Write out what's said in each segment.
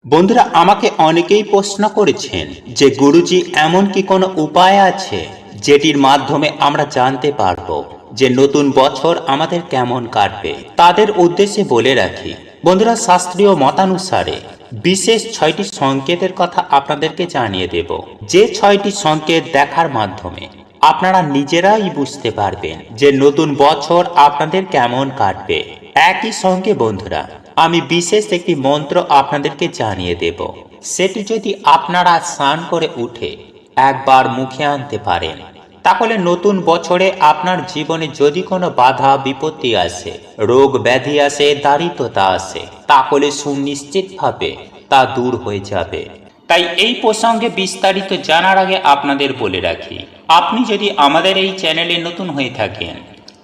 বন্ধুরা আমাকে অনেকেই প্রশ্ন করেছেন যে গুরুজি এমন কি কোনো উপায় আছে যেটির মাধ্যমে আমরা জানতে পারবো যে নতুন বছর আমাদের কেমন কাটবে। তাদের উদ্দেশ্যে বলে রাখি বন্ধুরা, শাস্ত্রীয় মতানুসারে বিশেষ 6টি সংকেতের কথা আপনাদেরকে জানিয়ে দেব, যে 6টি সংকেত দেখার মাধ্যমে আপনারা নিজেরাই বুঝতে পারবেন যে নতুন বছর আপনাদের কেমন কাটবে। একই সঙ্গে বন্ধুরা আমি বিশেষ একটি মন্ত্র আপনাদেরকে জানিয়ে দেব, সেটি যদি আপনারা স্নান করে উঠে একবার মুখে আনতে পারেন, তাহলে নতুন বছরে আপনার জীবনে যদি কোনো বাধা বিপত্তি আসে, রোগ ব্যাধি আসে, দারিদ্রতা আসে, তাহলে সুনিশ্চিতভাবে তা দূর হয়ে যাবে। তাই এই প্রসঙ্গে বিস্তারিত জানার আগে আপনাদের বলে রাখি, আপনি যদি আমাদের এই চ্যানেলে নতুন হয়ে থাকেন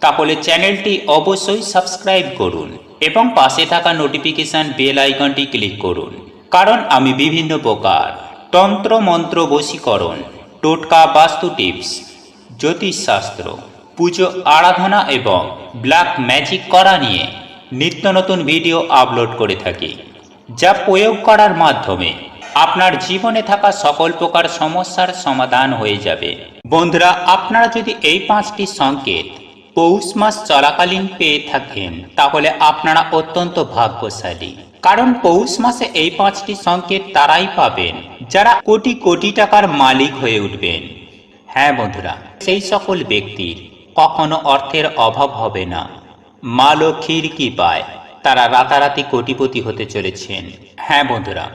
তাহলে চ্যানেলটি অবশ্যই সাবস্ক্রাইব করুন এবং পাশে থাকা নোটিফিকেশন বেল আইকনটি ক্লিক করুন, কারণ আমি বিভিন্ন প্রকার তন্ত্র মন্ত্র বশীকরণ, টোটকা, বাস্তু টিপস, জ্যোতিষশাস্ত্র, পুজো আরাধনা এবং ব্ল্যাক ম্যাজিক করা নিয়ে নিত্য নতুন ভিডিও আপলোড করে থাকি, যা প্রয়োগ করার মাধ্যমে আপনার জীবনে থাকা সকল প্রকার সমস্যার সমাধান হয়ে যাবে। বন্ধুরা, আপনারা যদি এই 5টি সংকেত পৌষ মাস চলাকালীন পেয়ে থাকেন তাহলে আপনারা অত্যন্ত ভাগ্যশালী, কারণ পৌষ মাসে এই 5টি সংকেত তারাই পাবেন যারা কোটি কোটি টাকার মালিক হয়ে উঠবেন। হ্যাঁ বন্ধুরা, সেই সকল ব্যক্তির কখনো অর্থের অভাব হবে না। মা লক্ষ্মীর কৃপায় তারা রাতারাতি কোটিপতি হতে চলেছেন। হ্যাঁ বন্ধুরা,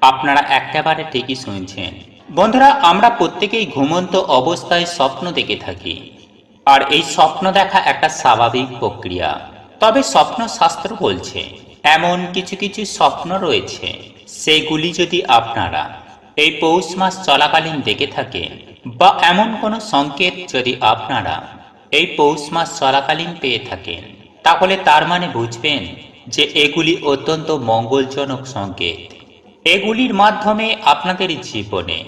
আপনারা একেবারে ঠিকই শুনছেন। বন্ধুরা, আমরা প্রত্যেকেই ঘুমন্ত অবস্থায় স্বপ্ন দেখে থাকি, আর এই স্বপ্ন দেখা একটা স্বাভাবিক প্রক্রিয়া। তবে স্বপ্ন শাস্ত্র বলছে এমন কিছু কিছু স্বপ্ন রয়েছে, সেগুলি যদি আপনারা এই পৌষ মাস চলাকালীন দেখে থাকেন, বা এমন কোনো সংকেত যদি আপনারা এই পৌষ মাস চলাকালীন পেয়ে থাকেন, তাহলে তার মানে বুঝবেন যে এগুলি অত্যন্ত মঙ্গলজনক সংকেত। এগুলির মাধ্যমে আপনাদের জীবনে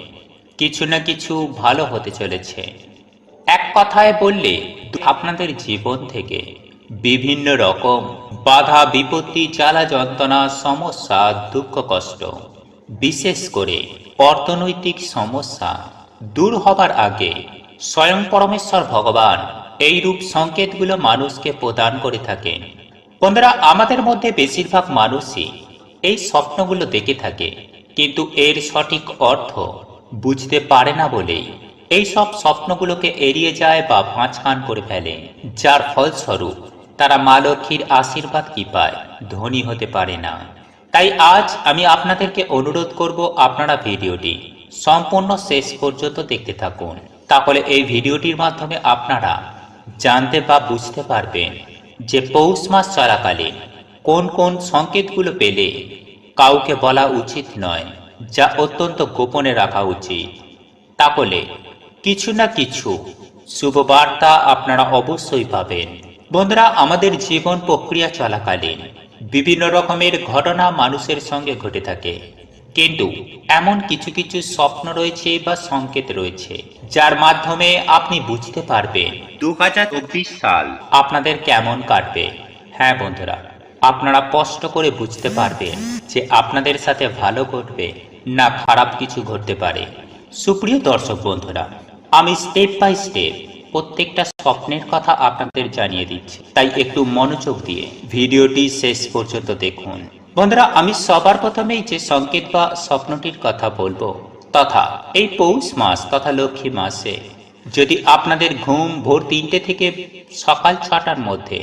কিছু না কিছু ভালো হতে চলেছে। এক কথায় বললে আপনাদের জীবন থেকে বিভিন্ন রকম বাধা বিপত্তি, জ্বালা যন্ত্রণা, সমস্যা, দুঃখ কষ্ট, বিশেষ করে অর্থনৈতিক সমস্যা দূর হবার আগে স্বয়ং পরমেশ্বর ভগবান এই রূপ সংকেতগুলো মানুষকে প্রদান করে থাকেন। বন্ধুরা, আমাদের মধ্যে বেশিরভাগ মানুষই এই স্বপ্নগুলো দেখে থাকে, কিন্তু এর সঠিক অর্থ বুঝতে পারে না বলেই এই সব স্বপ্নগুলোকে এড়িয়ে যায় বা পাঁচকান করে ফেলে, যার ফলস্বরূপ তারা মা লক্ষ্মীর আশীর্বাদ কৃপায় ধনী হতে পারে না। তাই আজ আমি আপনাদেরকে অনুরোধ করব, আপনারা ভিডিওটি সম্পূর্ণ শেষ পর্যন্ত দেখতে থাকুন, তাহলে এই ভিডিওটির মাধ্যমে আপনারা জানতে বা বুঝতে পারবেন যে পৌষ মাস চলাকালীন কোন কোন সংকেতগুলো পেলে কাউকে বলা উচিত নয়, যা অত্যন্ত গোপনে রাখা উচিত। তাহলে কিছু না কিছু শুভ বার্তা আপনারা অবশ্যই পাবেন। বন্ধুরা, আমাদের জীবন প্রক্রিয়া চলাকালীন বিভিন্ন রকমের ঘটনা মানুষের সঙ্গে ঘটে থাকে, কিন্তু এমন কিছু কিছু স্বপ্ন রয়েছে বা সংকেত রয়েছে যার মাধ্যমে আপনি বুঝতে পারবেন 2024 সাল আপনাদের কেমন কাটবে। হ্যাঁ বন্ধুরা, আপনারা স্পষ্ট করে বুঝতে পারবেন যে আপনাদের সাথে ভালো ঘটবে না খারাপ কিছু ঘটতে পারে। সুপ্রিয় দর্শক বন্ধুরা, আমি স্টেপ বাই স্টেপ প্রত্যেকটা স্বপ্নের কথা আপনাদের জানিয়ে দিচ্ছি, তাই একটু মনোযোগ দিয়ে ভিডিওটি শেষ পর্যন্ত দেখুন। বন্ধুরা, আমি সবার প্রথমেই যে সংকেত বা স্বপ্নটির কথা বলবো, তথা এই পৌষ মাস তথা লক্ষ্মী মাসে যদি আপনাদের ঘুম ভোর 3টে থেকে সকাল 6টার মধ্যে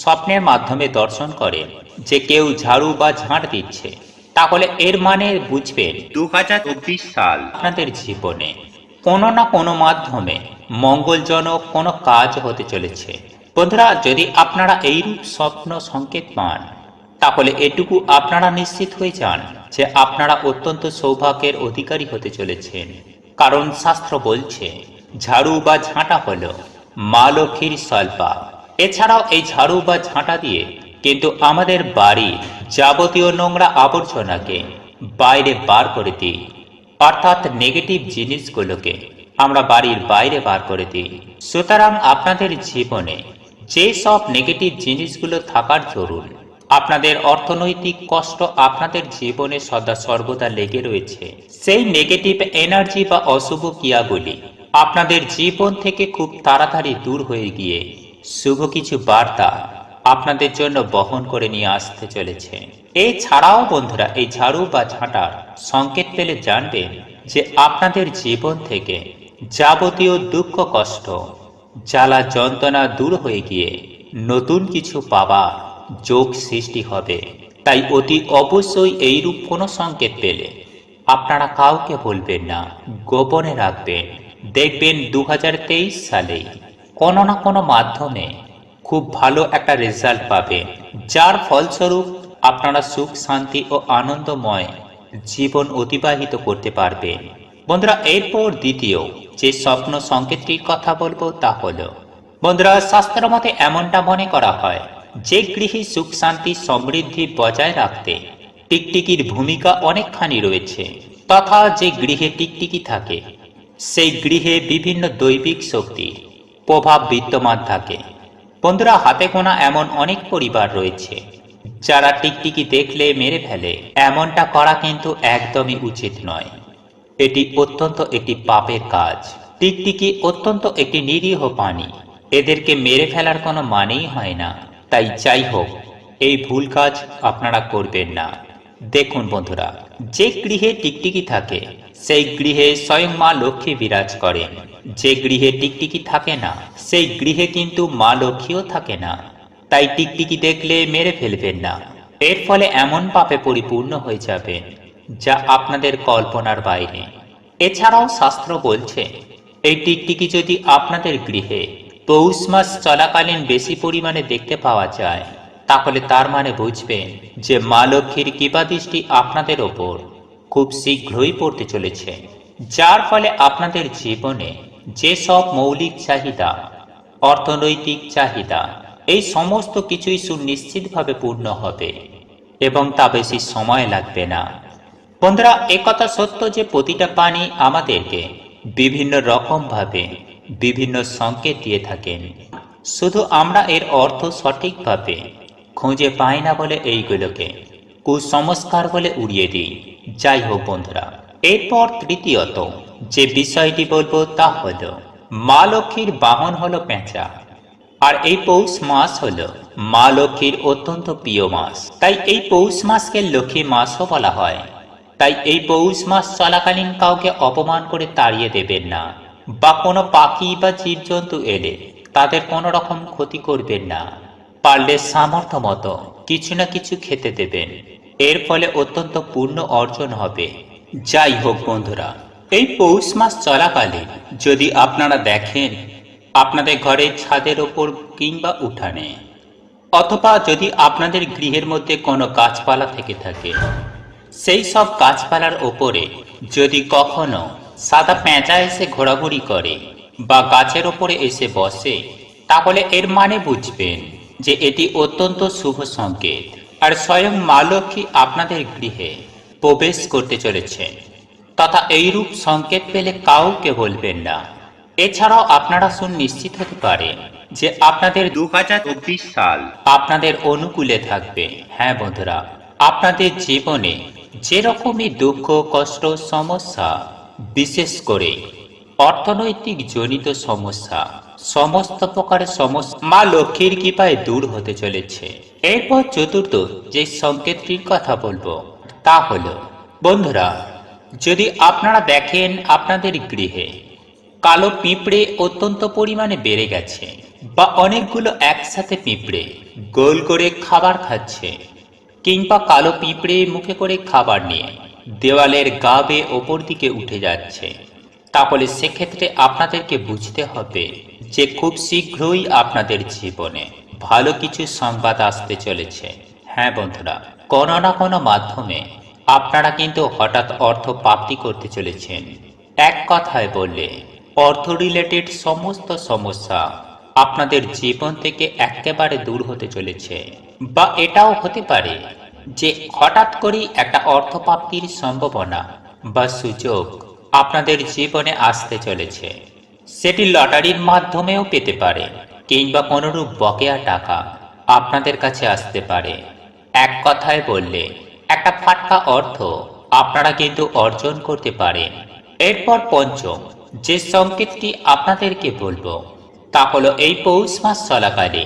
স্বপ্নের মাধ্যমে দর্শন করেন যে কেউ ঝাড়ু বা ঝাঁট দিচ্ছে, তাহলে এর মানে বুঝবেন 2024 সাল আপনাদের জীবনে কোনো না কোনো মাধ্যমে মঙ্গলজনক কোনো কাজ হতে চলেছে। বন্ধুরা, যদি আপনারা এইরূপ স্বপ্ন সংকেত পান, তাহলে এটুকু আপনারা নিশ্চিত হয়ে যান যে আপনারা অত্যন্ত সৌভাগ্যের অধিকারী হতে চলেছেন, কারণ শাস্ত্র বলছে ঝাড়ু বা ঝাঁটা হলো মা লক্ষ্মীর স্বল্পা। এছাড়াও এই ঝাড়ু বা ঝাঁটা দিয়ে কিন্তু আমাদের বাড়ির যাবতীয় নোংরা আবর্জনাকে বাইরে বার করে দিই, অর্থাৎ নেগেটিভ জিনিসগুলোকে আমরা বাড়ির বাইরে বার করে দিই। সুতরাং আপনাদের জীবনে যে সব নেগেটিভ জিনিসগুলো থাকার জরুরি, আপনাদের অর্থনৈতিক কষ্ট আপনাদের জীবনে সদা সর্বদা লেগে রয়েছে। সেই নেগেটিভ এনার্জি বা অশুভ ক্রিয়াগুলি আপনাদের জীবন থেকে খুব তাড়াতাড়ি দূর হয়ে গিয়ে শুভ কিছু বার্তা আপনাদের জন্য বহন করে নিয়ে আসতে চলেছে। এছাড়াও বন্ধুরা, এই ঝাড়ু বা ঝাঁটার সংকেত পেলে জানবেন যে আপনাদের জীবন থেকে যাবতীয় দুঃখ কষ্ট জ্বালা যন্ত্রণা দূর হয়ে গিয়ে নতুন কিছু পাবার যোগ সৃষ্টি হবে। তাই অতি অবশ্যই এইরূপ কোনো সংকেত পেলে আপনারা কাউকে বলবেন না, গোপনে রাখবেন। দেখবেন 2023 সালেই কোনো না কোনো মাধ্যমে খুব ভালো একটা রেজাল্ট পাবেন, যার ফলস্বরূপ আপনারা সুখ শান্তি ও আনন্দময় জীবন অতিবাহিত করতে পারবেন। বন্ধুরা, এরপর দ্বিতীয় যে স্বপ্ন সংকেতটির কথা বলবো তা হলো, বন্ধুরা, শাস্ত্র মতে এমনটা মনে করা হয় যে গৃহে সুখ শান্তি সমৃদ্ধি বজায় রাখতে টিকটিকির ভূমিকা অনেকখানি রয়েছে, তথা যে গৃহে টিকটিকি থাকে সেই গৃহে বিভিন্ন দৈবিক শক্তির প্রভাব বিদ্যমান থাকে। বন্ধুরা, হাতে গোনা এমন অনেক পরিবার রয়েছে যারা টিকটিকি দেখলে মেরে ফেলে। এমনটা করা কিন্তু একদমই উচিত নয়। এটি অত্যন্ত একটি পাপের কাজ। টিকটিকি অত্যন্ত একটি নিরীহ প্রাণী, এদেরকে মেরে ফেলার কোনো মানেই হয় না। তাই যাই হোক, এই ভুল কাজ আপনারা করবেন না। দেখুন বন্ধুরা, যে গৃহে টিকটিকি থাকে সেই গৃহে স্বয়ং মা লক্ষ্মী বিরাজ করেন। যে গৃহে টিকটিকি থাকে না সেই গৃহে কিন্তু মা লক্ষ্মীও থাকে না। তাই টিকটিকি দেখলে মেরে ফেলবেন না, এর ফলে এমন পাপে পরিপূর্ণ হয়ে যাবেন যা আপনাদের কল্পনার বাইরে। এছাড়াও শাস্ত্র বলছে, এই টিকটিকি যদি আপনাদের গৃহে পৌষ মাস চলাকালীন বেশি পরিমাণে দেখতে পাওয়া যায়, তাহলে তার মানে বুঝবেন যে মা লক্ষ্মীর কৃপাদৃষ্টি আপনাদের ওপর খুব শীঘ্রই পড়তে চলেছে, যার ফলে আপনাদের জীবনে যেসব মৌলিক চাহিদা, অর্থনৈতিক চাহিদা, এই সমস্ত কিছুই সুনিশ্চিতভাবে পূর্ণ হবে এবং তা বেশি সময় লাগবে না। বন্ধুরা, একথা সত্য যে প্রতিটা প্রাণী আমাদেরকে বিভিন্ন রকমভাবে বিভিন্ন সংকেত দিয়ে থাকেন, শুধু আমরা এর অর্থ সঠিকভাবে খুঁজে পাই না বলে এইগুলোকে কুসংস্কার বলে উড়িয়ে দিই। যাই হোক বন্ধুরা, এরপর তৃতীয়ত যে বিষয়টি বলবো তা হলো, মা লক্ষ্মীর বাহন হলো পেঁচা, আর এই পৌষ মাস হলো মা লক্ষ্মীর অত্যন্ত প্রিয় মাস। তাই এই পৌষ মাসকে লক্ষ্মী মাসও বলা হয়। তাই এই পৌষ মাস চলাকালীন কাউকে অপমান করে তাড়িয়ে দেবেন না, বা কোনো পাখি বা জীবজন্তু এলে তাদের কোনো রকম ক্ষতি করবেন না। পারলে সামর্থ্য মতো কিছু না কিছু খেতে দেবেন, এর ফলে অত্যন্ত পূর্ণ অর্জন হবে। যাই হোক বন্ধুরা, এই পৌষ মাস চলাকালীন যদি আপনারা দেখেন আপনাদের ঘরের ছাদের ওপর কিংবা উঠানে, অথবা যদি আপনাদের গৃহের মধ্যে কোনো গাছপালা থেকে থাকে, সেই সব গাছপালার ওপরে যদি কখনো সাদা পেঁচা এসে ঘোরাঘুরি করে বা গাছের ওপরে এসে বসে, তাহলে এর মানে বুঝবেন যে এটি অত্যন্ত শুভ সংকেত, আর স্বয়ং মা লক্ষ্মী আপনাদের গৃহে প্রবেশ করতে চলেছে। তথা এইরূপ সংকেত পেলে কাউকে বলবেন না। এছাড়াও আপনারা সুনিশ্চিত হতে পারেন যে আপনাদের 2024 সাল আপনাদের অনুকূলে থাকবে। হ্যাঁ বন্ধুরা, আপনাদের জীবনে যেরকমই দুঃখ কষ্ট সমস্যা, বিশেষ করে অর্থনৈতিক জনিত সমস্যা, সমস্ত প্রকারের সমস্যা মা লক্ষ্মীর কৃপায় দূর হতে চলেছে। এরপর চতুর্থ যে সংকেতটির কথা বলবো তা হলো, বন্ধুরা, যদি আপনারা দেখেন আপনাদের গৃহে কালো পিঁপড়ে অত্যন্ত পরিমাণে বেড়ে গেছে, বা অনেকগুলো একসাথে পিঁপড়ে গোল করে খাবার খাচ্ছে, কিংবা কালো পিঁপড়ে মুখে করে খাবার নিয়ে দেওয়ালের গা বেয়ে ওপর দিকে উঠে যাচ্ছে, তাহলে সেক্ষেত্রে আপনাদেরকে বুঝতে হবে যে খুব শীঘ্রই আপনাদের জীবনে ভালো কিছু সংবাদ আসতে চলেছে। হ্যাঁ বন্ধুরা, কোনো না কোনো মাধ্যমে আপনারা কিন্তু হঠাৎ অর্থ প্রাপ্তি করতে চলেছেন। এক কথায় বললে অর্থ রিলেটেড সমস্ত সমস্যা আপনাদের জীবন থেকে একেবারে দূর হতে চলেছে। বা এটাও হতে পারে যে হঠাৎ করেই একটা অর্থ প্রাপ্তির সম্ভাবনা বা সুযোগ আপনাদের জীবনে আসতে চলেছে। সেটি লটারির মাধ্যমেও পেতে পারে, কিংবা কোনোরূপ বকেয়া টাকা আপনাদের কাছে আসতে পারে। এক কথায় বললে একটা ফাটকা অর্থ আপনারা কিন্তু অর্জন করতে পারেন। এরপর পঞ্চম যে সংকেতটি আপনাদেরকে বলবো তা হলো এই পৌষ মাস চলাকালে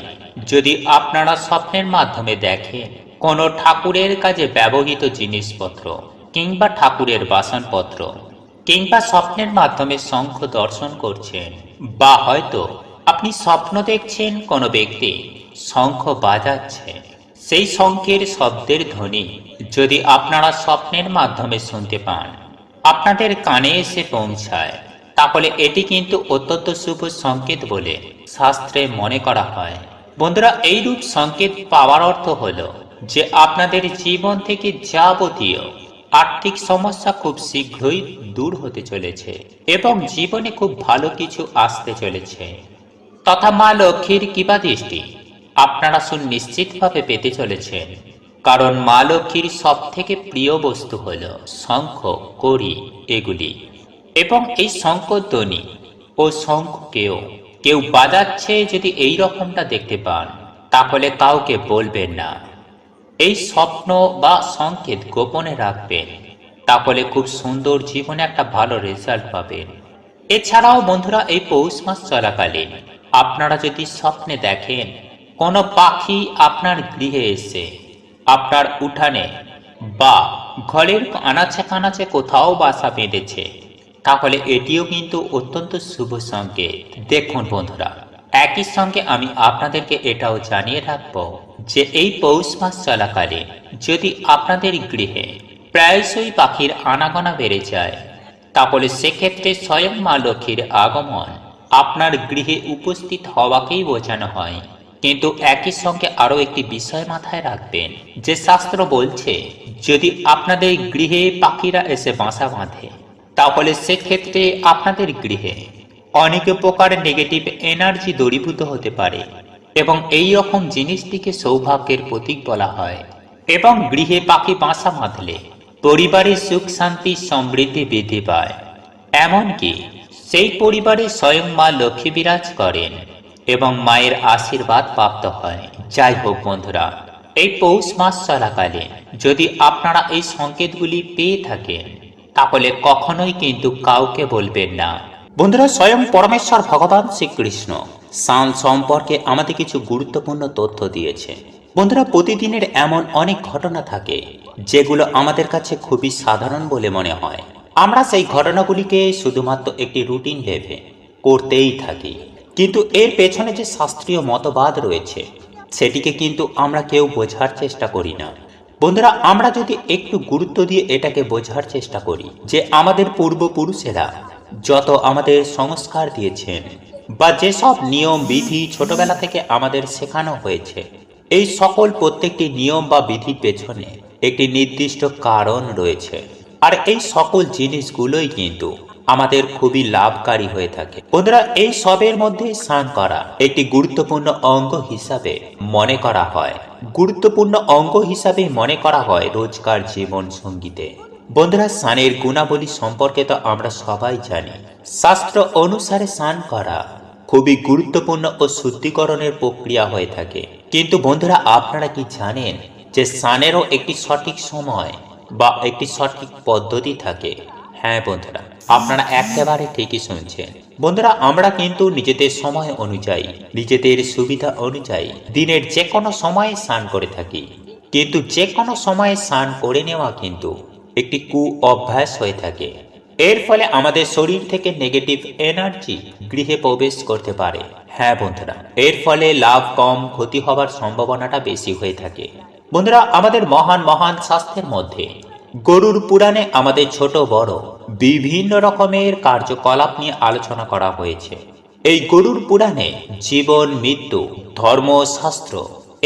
যদি আপনারা স্বপ্নের মাধ্যমে দেখেন কোনো ঠাকুরের কাজে ব্যবহৃত জিনিসপত্র কিংবা ঠাকুরের বাসনপত্র কিংবা স্বপ্নের মাধ্যমে শঙ্খ দর্শন করছেন বা হয়তো আপনি স্বপ্ন দেখছেন কোনো ব্যক্তি শঙ্খ বাজাচ্ছে, সেই শঙ্খের শব্দের ধ্বনি যদি আপনারা স্বপ্নের মাধ্যমে শুনতে পান, আপনাদের কানে এসে পৌঁছায়, তাহলে এটি কিন্তু অত্যন্ত শুভ সংকেত বলে শাস্ত্রে মনে করা হয়। বন্ধুরা, এইরূপ সংকেত পাওয়ার অর্থ হলো যে আপনাদের জীবন থেকে যাবতীয় আর্থিক সমস্যা খুব শীঘ্রই দূর হতে চলেছে এবং জীবনে খুব ভালো কিছু আসতে চলেছে, তথা মা লক্ষ্মীর কৃপা দৃষ্টি আপনারা সুনিশ্চিতভাবে পেতে চলেছেন। কারণ মা লক্ষ্মীর সব থেকে প্রিয় বস্তু হল শঙ্খ, কড়ি এগুলি, এবং এই শঙ্খধ্বনি ও শঙ্খকেও কেউ বাজাচ্ছে যদি এই রকমটা দেখতে পান, তাহলে কাউকে বলবেন না। এই স্বপ্ন বা সংকেত গোপনে রাখবেন, তাহলে খুব সুন্দর জীবনে একটা ভালো রেজাল্ট পাবেন। এছাড়াও বন্ধুরা, এই পৌষ মাস চলাকালীন আপনারা যদি স্বপ্নে দেখেন কোনো পাখি আপনার গৃহে এসে আপনার উঠানে বা ঘরের আনাচে কানাচে কোথাও বাসা বেঁধেছে, তাহলে এটিও কিন্তু অত্যন্ত শুভ সংকেত। দেখুন বন্ধুরা, একই সঙ্গে আমি আপনাদেরকে এটাও জানিয়ে রাখবো যে এই পৌষ মাস চলাকালীন যদি আপনাদের গৃহে প্রায়শই পাখির আনাগোনা বেড়ে যায়, তাহলে সেক্ষেত্রে স্বয়ং মা লক্ষ্মীর আগমন আপনার গৃহে উপস্থিত হওয়াকেই বোঝানো হয়। কিন্তু একই সঙ্গে আরও একটি বিষয় মাথায় রাখবেন যে শাস্ত্র বলছে যদি আপনাদের গৃহে পাখিরা এসে বাসা বাঁধে, তাহলে সেক্ষেত্রে আপনাদের গৃহে অনেক প্রকার নেগেটিভ এনার্জি দূরীভূত হতে পারে এবং এই রকম জিনিসটিকে সৌভাগ্যের প্রতীক বলা হয়। এবং গৃহে পাখি বাসা বাঁধলে পরিবারের সুখ শান্তি সমৃদ্ধি বৃদ্ধি পায়, এমনকি সেই পরিবারে স্বয়ং মা লক্ষ্মী বিরাজ করেন এবং মায়ের আশীর্বাদ প্রাপ্ত হয়। যাই হোক বন্ধুরা, এই পৌষ মাস চলাকালীন যদি আপনারা এই সংকেতগুলি পেয়ে থাকেন, তাহলে কখনোই কিন্তু কাউকে বলবেন না। বন্ধুরা, স্বয়ং পরমেশ্বর ভগবান শ্রীকৃষ্ণ স্নান সম্পর্কে আমাদের কিছু গুরুত্বপূর্ণ তথ্য দিয়েছে। বন্ধুরা, প্রতিদিনের এমন অনেক ঘটনা থাকে যেগুলো আমাদের কাছে খুবই সাধারণ বলে মনে হয়। আমরা সেই ঘটনাগুলিকে শুধুমাত্র একটি রুটিন ভেবে করতেই থাকি, কিন্তু এর পেছনে যে শাস্ত্রীয় মতবাদ রয়েছে সেটিকে কিন্তু আমরা কেউ বোঝার চেষ্টা করি না। বন্ধুরা, আমরা যদি একটু গুরুত্ব দিয়ে এটাকে বোঝার চেষ্টা করি যে আমাদের পূর্বপুরুষেরা যত আমাদের সংস্কার দিয়েছেন বা যেসব নিয়ম বিধি ছোটবেলা থেকে আমাদের শেখানো হয়েছে, এই সকল প্রত্যেকটি নিয়ম বা বিধির পেছনে একটি নির্দিষ্ট কারণ রয়েছে, আর এই সকল জিনিসগুলোই কিন্তু আমাদের খুবই লাভকারী হয়ে থাকে। বন্ধুরা, এই সবের মধ্যে স্নান করা একটি গুরুত্বপূর্ণ অঙ্গ হিসাবে মনে করা হয়। গুরুত্বপূর্ণ অঙ্গ হিসাবে মনে করা হয় রোজকার জীবন সঙ্গীতে। বন্ধুরা, স্নানের গুণাবলী সম্পর্কে তো আমরা সবাই জানি। শাস্ত্র অনুসারে স্নান করা খুবই গুরুত্বপূর্ণ ও শুদ্ধিকরণের প্রক্রিয়া হয়ে থাকে। কিন্তু বন্ধুরা, আপনারা কি জানেন যে স্নানেরও একটি সঠিক সময় বা একটি সঠিক পদ্ধতি থাকে? হ্যাঁ বন্ধুরা, আপনারা একেবারে ঠিকই শুনছেন। বন্ধুরা, আমরা কিন্তু নিজেদের সময় অনুযায়ী, নিজেদের সুবিধা অনুযায়ী দিনের যে কোনো সময়ে স্নান করে থাকি, কিন্তু যে কোনো সময়ে স্নান করে নেওয়া কিন্তু একটি অভ্যাস হয়ে থাকে। এর ফলে আমাদের শরীর থেকে নেগেটিভ এনার্জি গৃহে প্রবেশ করতে পারে। হ্যাঁ বন্ধুরা, এর ফলে লাভ কম, ক্ষতি হবার সম্ভাবনাটা বেশি হয়ে থাকে। বন্ধুরা, আমাদের মহান মহান শাস্ত্রের মধ্যে গরুর পুরাণে আমাদের ছোট বড় বিভিন্ন রকমের কার্যকলাপ নিয়ে আলোচনা করা হয়েছে। এই গরুর পুরাণে জীবন, মৃত্যু, ধর্মশাস্ত্র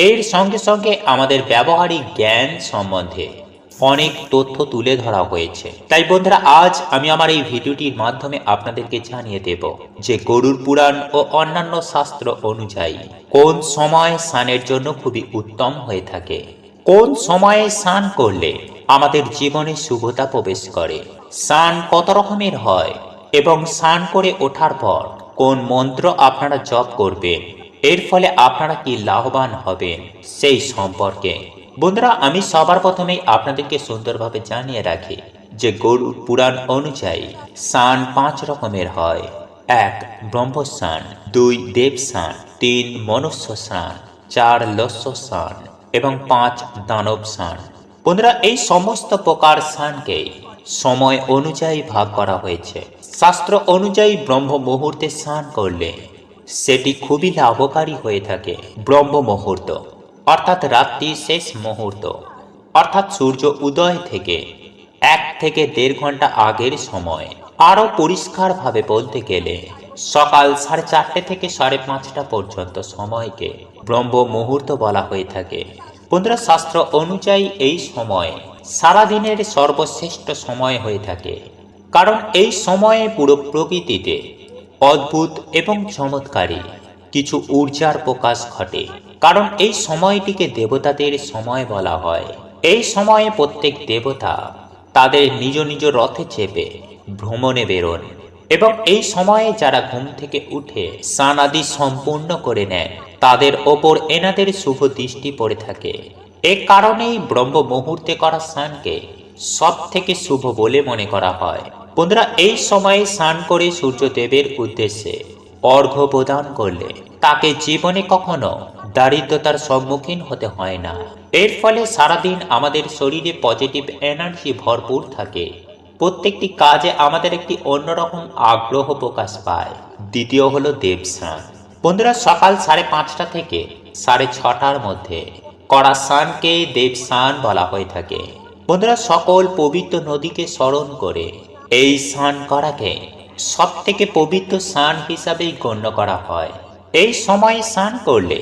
এর সঙ্গে সঙ্গে আমাদের ব্যবহারিক জ্ঞান সম্বন্ধে অনেক তথ্য তুলে ধরা হয়েছে। তাই বন্ধুরা, আজ আমি আমার এই ভিডিওটির মাধ্যমে আপনাদেরকে জানিয়ে দেব যে গরুর পুরাণ ও অন্যান্য শাস্ত্র অনুযায়ী কোন সময় স্নানের জন্য খুবই উত্তম হয়ে থাকে, কোন সময়ে স্নান করলে আমাদের জীবনে শুভতা প্রবেশ করে, স্নান কত রকমের হয় এবং স্নান করে ওঠার পর কোন মন্ত্র আপনারা জপ করবেন, এর ফলে আপনারা কি লাভবান হবেন সেই সম্পর্কে বন্ধুরা, আমি সবার প্রথমেই আপনাদেরকে সুন্দরভাবে জানিয়ে রাখি যে গরুর পুরাণ অনুযায়ী স্নান 5 রকমের হয়। 1 ব্রহ্মস্নান, 2 দেবস্নান, 3 মনুষ্য স্নান, 4 লস্য স্নান এবং 5 দানব স্নান। বন্ধুরা, এই সমস্ত প্রকার স্নানকে সময় অনুযায়ী ভাগ করা হয়েছে। শাস্ত্র অনুযায়ী ব্রহ্ম মুহূর্তে স্নান করলে সেটি খুবই লাভকারী হয়ে থাকে। ব্রহ্ম মুহূর্ত অর্থাৎ রাত্রির শেষ মুহূর্ত, অর্থাৎ সূর্য উদয় থেকে 1 থেকে 1.5 ঘন্টা আগের সময়। আরও পরিষ্কারভাবে বলতে গেলে সকাল 4:30 থেকে 5:30 পর্যন্ত সময়কে ব্রহ্ম মুহূর্ত বলা হয়ে থাকে। বন্ধুরা, শাস্ত্র অনুযায়ী এই সময় সারাদিনের সর্বশ্রেষ্ঠ সময় হয়ে থাকে, কারণ এই সময়ে পুরো প্রকৃতিতে অদ্ভুত এবং চমৎকারী কিছু ঊর্জার প্রকাশ ঘটে। কারণ এই সময়টিকে দেবতাদের সময় বলা হয়। এই সময়ে প্রত্যেক দেবতা তাদের নিজ নিজ রথে চেপে ভ্রমণে বেরোন, এবং এই সময়ে যারা ঘুম থেকে উঠে স্নান আদি সম্পূর্ণ করে নেয় তাদের ওপর এনাদের শুভ দৃষ্টি পড়ে থাকে। এ কারণেই ব্রহ্ম মুহূর্তে করা স্নানকে সব থেকে শুভ বলে মনে করা হয়। বন্ধুরা, এই সময়ে স্নান করে সূর্যদেবের উদ্দেশ্যে অর্ঘ্য প্রদান করলে তাকে জীবনে কখনো দারিদ্রতার সম্মুখীন হতে হয় না। এর ফলে সারাদিন আমাদের শরীরে পজিটিভ এনার্জি ভরপুর থাকে। প্রত্যেকটি কাজে আমাদের একটি অন্যরকম আগ্রহ প্রকাশ পায়। দ্বিতীয় হলো দেবস্নান। বন্ধুরা, সকাল 5:30 থেকে 6:30 মধ্যে করা স্নানকে দেবস্নান বলা হয়ে থাকে। বন্ধুরা, সকল পবিত্র নদীকে স্মরণ করে এই স্নান করাকে সব থেকে পবিত্র স্নান হিসাবেই গণ্য করা হয়। এই সময়ে স্নান করলে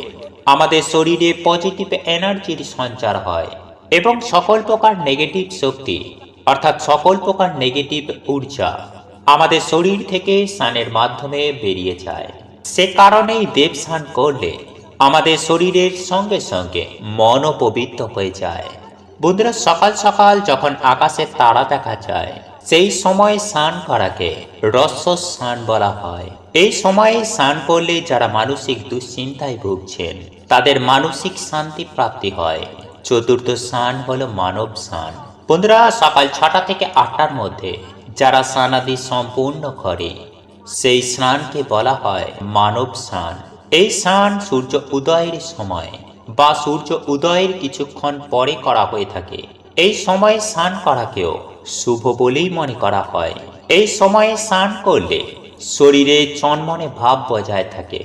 আমাদের শরীরে পজিটিভ এনার্জির সঞ্চার হয় এবং সকল প্রকার নেগেটিভ শক্তি, অর্থাৎ সকল প্রকার নেগেটিভ ঊর্জা আমাদের শরীর থেকে স্নানের মাধ্যমে বেরিয়ে যায়। সে কারণেই দেব স্নান করলে আমাদের শরীরের সঙ্গে সঙ্গে মনও পবিত্র হয়ে যায়। বন্ধুরা, সকাল সকাল যখন আকাশে তারা দেখা যায় সেই সময়ে স্নান করাকে রস্য স্নান বলা হয়। এই সময়ে স্নান করলে যারা মানসিক দুশ্চিন্তায় ভুগছেন তাদের মানসিক শান্তি প্রাপ্তি হয়। চতুর্থ স্নান হলো মানব স্নান। বন্ধুরা, সকাল 6টা থেকে 8টার মধ্যে যারা স্নানাদি সম্পূর্ণ করে সেই স্নানকে বলা হয় মানব স্নান। এই স্নান সূর্য উদয়ের সময় বা সূর্য উদয়ের কিছুক্ষণ পরে করা হয়ে থাকে। এই সময়ে স্নান করাকেও শুভ বলেই মনে করা হয়। এই সময়ে স্নান করলে শরীরে চনমনে ভাব বজায় থাকে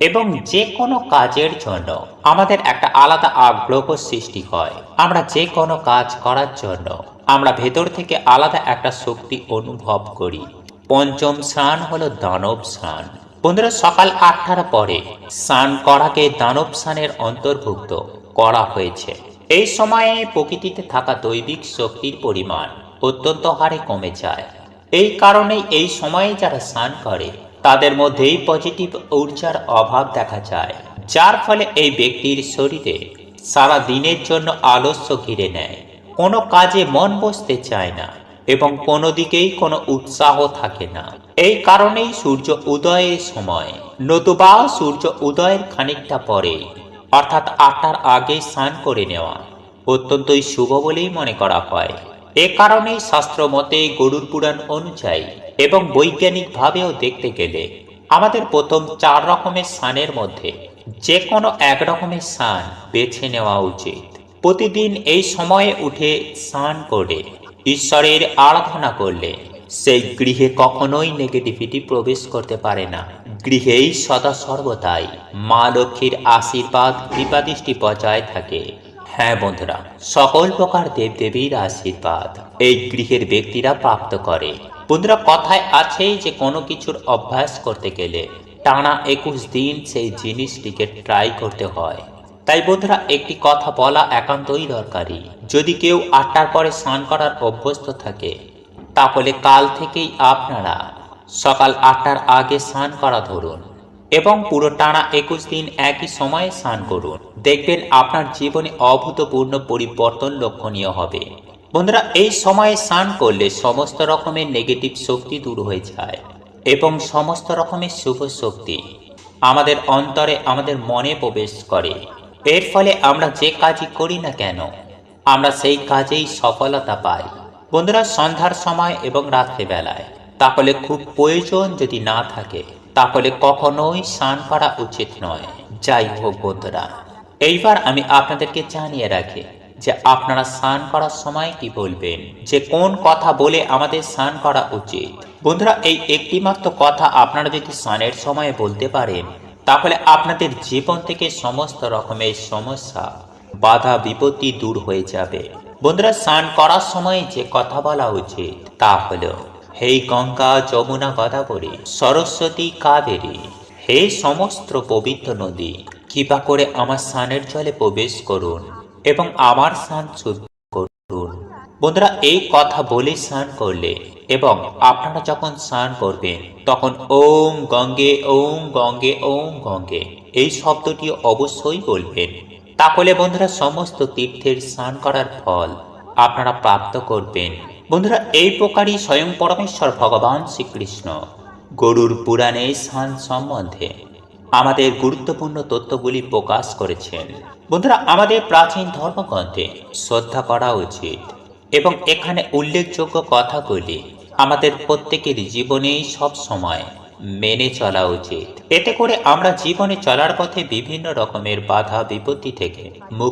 এবং যে কোনো কাজের জন্য আমাদের একটা আলাদা আগ্রহ সৃষ্টি হয়। আমরা যে কোনো কাজ করার জন্য আমরা ভেতর থেকে আলাদা একটা শক্তি অনুভব করি। পঞ্চম স্নান হলো দানব স্নান। বন্ধুরা, সকাল 8টার পরে স্নান করাকে দানব স্নানের অন্তর্ভুক্ত করা হয়েছে। এই সময়ে প্রকৃতিতে থাকা দৈবিক শক্তির পরিমাণ অত্যন্ত হারে কমে যায়। এই কারণেই এই সময়ে যারা স্নান করে তাদের মধ্যেই পজিটিভ ঊর্জার অভাব দেখা যায়, যার ফলে এই ব্যক্তির শরীরে সারা দিনের জন্য আলস্য ঘিরে নেয়, কোনো কাজে মন বসতে চায় না এবং কোনো দিকেই কোনো উৎসাহ থাকে না। এই কারণেই সূর্য উদয়ের সময় নতুবা সূর্য উদয়ের খানিকটা পরে অর্থাৎ 8টার আগে স্নান করে নেওয়া অত্যন্তই শুভ বলেই মনে করা হয়। এ কারণেই শাস্ত্র মতে গরুর পুরাণ অনুযায়ী এবং বৈজ্ঞানিকভাবেও দেখতে গেলে আমাদের প্রথম 4 রকমের স্নানের মধ্যে যে কোনো এক রকমের স্নান বেছে নেওয়া উচিত। প্রতিদিন এই সময়ে উঠে স্নান করে ঈশ্বরের আরাধনা করলে সেই গৃহে কখনোই নেগেটিভিটি প্রবেশ করতে পারে না। গৃহেই সদা সর্বদাই মা লক্ষ্মীর আশীর্বাদ কৃপাদৃষ্টি বজায় থাকে। হ্যাঁ বন্ধুরা, সকল প্রকার দেবদেবীর আশীর্বাদ এই গৃহের ব্যক্তিরা প্রাপ্ত করে। বন্ধুরা, কথায় আছেই যে কোনো কিছুর অভ্যাস করতে গেলে টানা 21 দিন সেই জিনিসটিকে ট্রাই করতে হয়। তাই বন্ধুরা, একটি কথা বলা একান্তই দরকারি। যদি কেউ 8টার পরে স্নান করার অভ্যস্ত থাকে তাহলে কাল থেকেই আপনারা সকাল 8টার আগে স্নান করা ধরুন এবং পুরো টানা 21 দিন একই সময়ে স্নান করুন। দেখবেন আপনার জীবনে অভূতপূর্ণ পরিবর্তন লক্ষণীয় হবে। বন্ধুরা, এই সময়ে স্নান করলে সমস্ত রকমের নেগেটিভ শক্তি দূর হয়ে যায় এবং সমস্ত রকমের শুভ শক্তি আমাদের অন্তরে আমাদের মনে প্রবেশ করে এর ফলে আমরা যে কাজই করি না কেন আমরা সেই কাজেই সফলতা পাই। বন্ধুরা, সন্ধ্যার সময় এবং রাত্রিবেলায় তাহলে খুব প্রয়োজন যদি না থাকে তাহলে কখনোই স্নান করা উচিত নয়। যাই হোক বন্ধুরা, এইবার আমি আপনাদেরকে জানিয়ে রাখি যে আপনারা স্নান করার সময় কি বলবেন, যে কোন কথা বলে আমাদের স্নান করা উচিত। বন্ধুরা, এই একটিমাত্র কথা আপনারা যদি স্নানের সময় বলতে পারেন তাহলে আপনাদের জীবন থেকে সমস্ত রকমের সমস্যা, বাধা বিপত্তি দূর হয়ে যাবে। বন্ধুরা, স্নান করার সময় যে কথা বলা উচিত তা হলো, হে গঙ্গা যমুনা গোদাবরী সরস্বতী কাবেরী, হে সমস্ত পবিত্র নদী, কৃপা করে আমার স্নানের জলে প্রবেশ করুন এবং আমার স্নান শুদ্ধ করুন। বন্ধুরা, এই কথা বলে স্নান করলে এবং আপনারা যখন স্নান করবেন তখন ওম গঙ্গে ওম গঙ্গে ওম গঙ্গে এই শব্দটি অবশ্যই বলবেন। তাহলে বন্ধুরা সমস্ত তীর্থের স্নান করার ফল আপনারা প্রাপ্ত করবেন। বন্ধুরা, এই প্রকারই স্বয়ং পরমেশ্বর ভগবান শ্রীকৃষ্ণ গরুর পুরাণে স্নান সম্বন্ধে আমাদের গুরুত্বপূর্ণ তথ্যগুলি প্রকাশ করেছেন। বন্ধুরা, আমাদের প্রাচীন ধর্মগ্রন্থে শ্রদ্ধা করা উচিত এবং এখানে উল্লেখযোগ্য কথাগুলি আমাদের প্রত্যেকের জীবনেই সব সময় মেনে চলা উচিত। এতে করে আমরা জীবনে চলার পথে বিভিন্ন রকমের বাধা বিপত্তি থেকে মুক্ত